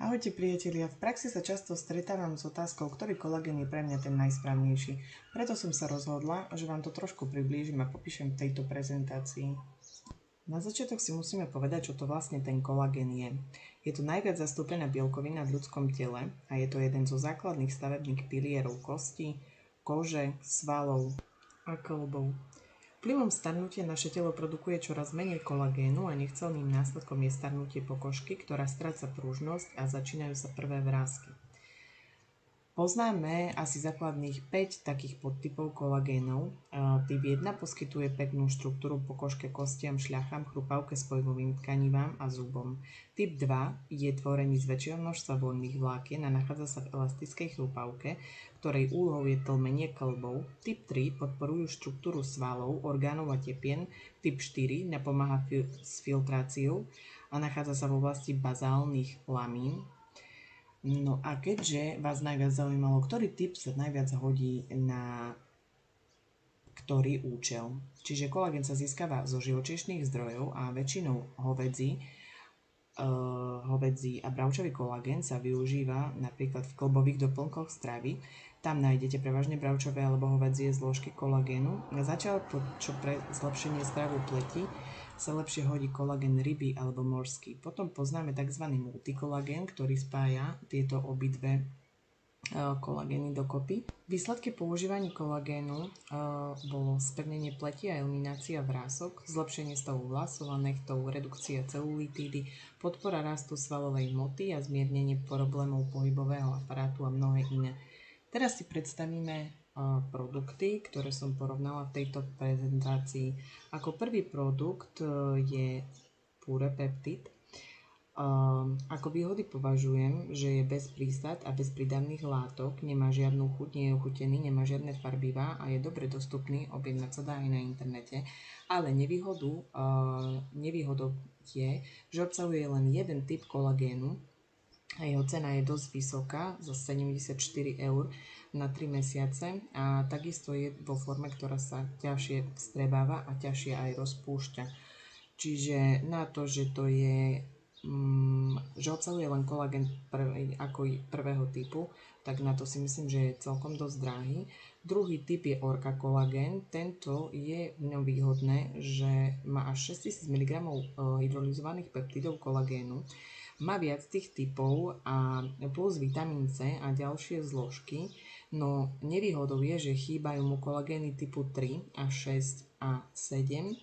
Ahojte priatelia, v praxi sa často stretávam s otázkou, ktorý kolagén je pre mňa ten najsprávnejší. Preto som sa rozhodla, že vám to trošku priblížim a popíšem v tejto prezentácii. Na začiatok si musíme povedať, čo to vlastne ten kolagén je. Je to najviac zastúpená bielkovina v ľudskom tele a je to jeden zo základných stavebných pilierov kosti, kože, svalov a kĺbov. Vplyvom starnutia naše telo produkuje čoraz menej kolagénu a nechceľným následkom je starnutie pokožky, ktorá stráca pružnosť a začínajú sa prvé vrásky. Poznáme asi základných 5 takých podtypov kolagénov. Typ 1 poskytuje pevnú štruktúru pokožke, kostiam, šľachám, chrupavke, spojivovým tkanivám a zubom. Typ 2 je tvorený z väčšieho množstva voľných vlákien a nachádza sa v elastickej chrupavke, ktorej úlohou je tlmenie kĺbov. Typ 3 podporujú štruktúru svalov, orgánov a tepien. Typ 4 napomáha s filtráciou a nachádza sa v oblasti bazálnych lamín. No a keďže vás najviac zaujímalo, ktorý typ sa najviac hodí na ktorý účel, čiže kolagén sa získava zo živočíšnych zdrojov a väčšinou hovädzí a bravčový kolagén sa využíva napríklad v kĺbových doplnkoch stravy. Tam nájdete prevažne bravčové alebo hovädzie zložky kolagénu. Zatiaľ, čo pre zlepšenie stavu pleti sa lepšie hodí kolagén ryby alebo morský. Potom poznáme tzv. Multikolagén, ktorý spája tieto obidve kolagény dokopy. Výsledky používaní kolagénu bolo spevnenie pleti a eliminácia vrások, zlepšenie stavu vlasov a nechtov, redukcia celulitídy, podpora rastu svalovej hmoty a zmiernenie problémov pohybového aparátu a mnohé iné. Teraz si predstavíme produkty, ktoré som porovnala v tejto prezentácii. Ako prvý produkt je Purepeptid. Ako výhody považujem, že je bez prísad a bez prídavných látok, nemá žiadnu chuť, nie je ochutený, nemá žiadne farbivá a je dobre dostupný, objednať sa dá aj na internete. Ale nevýhodou je, že obsahuje len jeden typ kolagénu a jeho cena je dosť vysoká, za 74 € na 3 mesiace a takisto je vo forme, ktorá sa ťažšie vstrebáva a ťažšie aj rozpúšťa. Čiže na to, že to je že obsahuje len kolagén ako prvého typu, tak na to si myslím, že je celkom dosť drahý. Druhý typ je Orca kolagén. Tento je v ňom výhodné, že má až 6000 mg hydrolyzovaných peptidov kolagénu. Má viac tých typov a plus vitamín C a ďalšie zložky, no nevýhodou je, že chýbajú mu kolagény typu 3 a 6 a 7.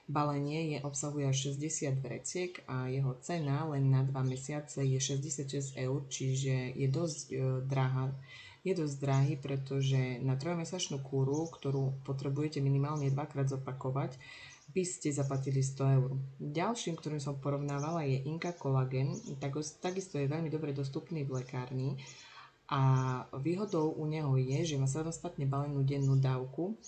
Balenie obsahuje až 60 vreciek a jeho cena len na 2 mesiace je 66 €, čiže je dosť drahá. Je dosť drahý, pretože na 3-mesačnú kúru, ktorú potrebujete minimálne 2-krát zopakovať, by ste zaplatili 100 €. Ďalším, ktorým som porovnávala, je Inka kolagén. Takisto je veľmi dobre dostupný v lekárni a výhodou u neho je, že má samostatne balenú dennú dávku.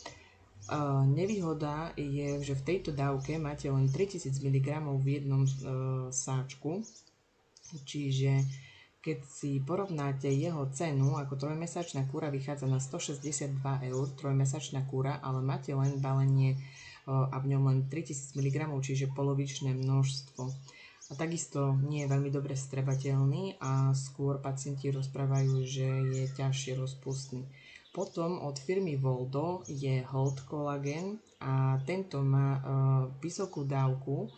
Nevýhoda je, že v tejto dávke máte len 3000 mg v jednom sáčku, čiže keď si porovnáte jeho cenu, ako 3-mesačná kúra vychádza na 162 €, 3-mesačná kúra, ale máte len balenie a v ňom len 3000 mg, čiže polovičné množstvo. A takisto nie je veľmi dobre vstrebateľný a skôr pacienti rozprávajú, že je ťažšie rozpustný. Potom od firmy Voldo je Hold kolagén a tento má vysokú dávku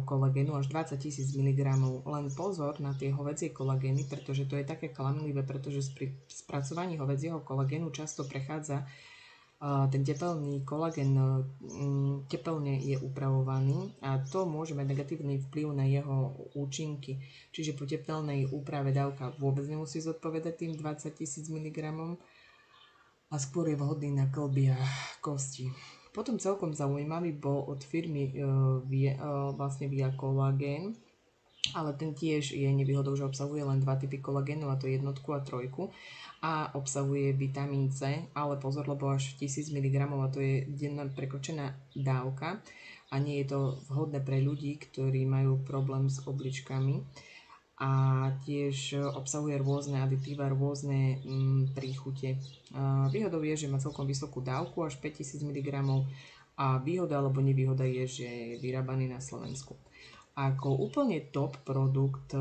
kolagénu až 20 000 mg. Len pozor na tie hovädzie kolagény, pretože to je také klamlivé, pretože pri spracovaní hovädzieho kolagénu často prechádza ten tepelný kolagén tepelne je upravovaný a to môže mať negatívny vplyv na jeho účinky. Čiže po tepelnej úprave dávka vôbec nemusí zodpovedať tým 20 000 mg a skôr je vhodný na kĺby a kosti. Potom celkom zaujímavý bol od firmy Via kolagén, ale ten tiež je nevýhodou, že obsahuje len 2 typy kolagénu, a to 1 a 3 a obsahuje vitamín C, ale pozor, lebo až 1000 mg a to je denná prekročená dávka a nie je to vhodné pre ľudí, ktorí majú problém s obličkami. A tiež obsahuje rôzne aditíva, rôzne príchute. Výhodou je, že má celkom vysokú dávku, až 5000 mg a výhoda alebo nevýhoda je, že je vyrábaný na Slovensku. Ako úplne top produkt,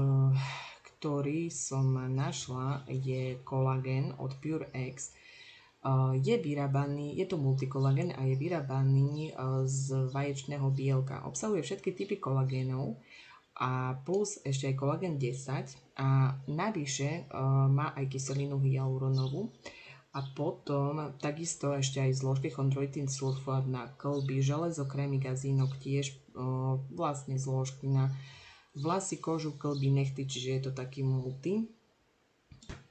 ktorý som našla, je kolagén od PureX. Je vyrábaný, je to multikolagén a je vyrábaný z vaječného bielka. Obsahuje všetky typy kolagénov a plus ešte aj kolagén 10 a navyše má aj kyselinu hyaluronovú. A potom takisto ešte aj zložky chondroitín sulfát na kĺby, železo, krémy, gazínok, tiež vlastne zložky na vlasy, kožu, kĺby, nechty, čiže je to taký multi.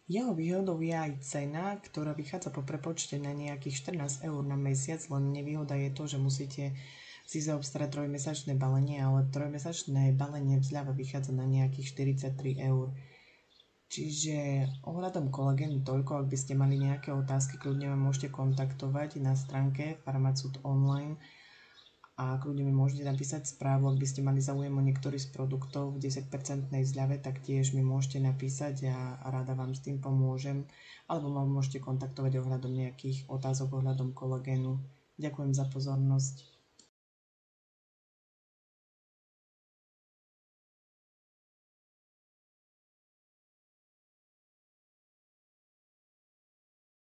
Jeho výhodou je aj cena, ktorá vychádza po prepočte na nejakých 14 eur na mesiac, len nevýhoda je to, že musíte si zaobstarať trojmesačné balenie, ale trojmesačné balenie v zľave vychádza na nejakých 43 eur. Čiže ohľadom kolagénu toľko, ak by ste mali nejaké otázky, kľudne ma môžete kontaktovať na stránke Farmacut online a kľudne mi môžete napísať správu, ak by ste mali záujem o niektorý z produktov v 10% zľave, tak tiež mi môžete napísať a rada vám s tým pomôžem, alebo ma môžete kontaktovať ohľadom nejakých otázok ohľadom kolagénu. Ďakujem za pozornosť.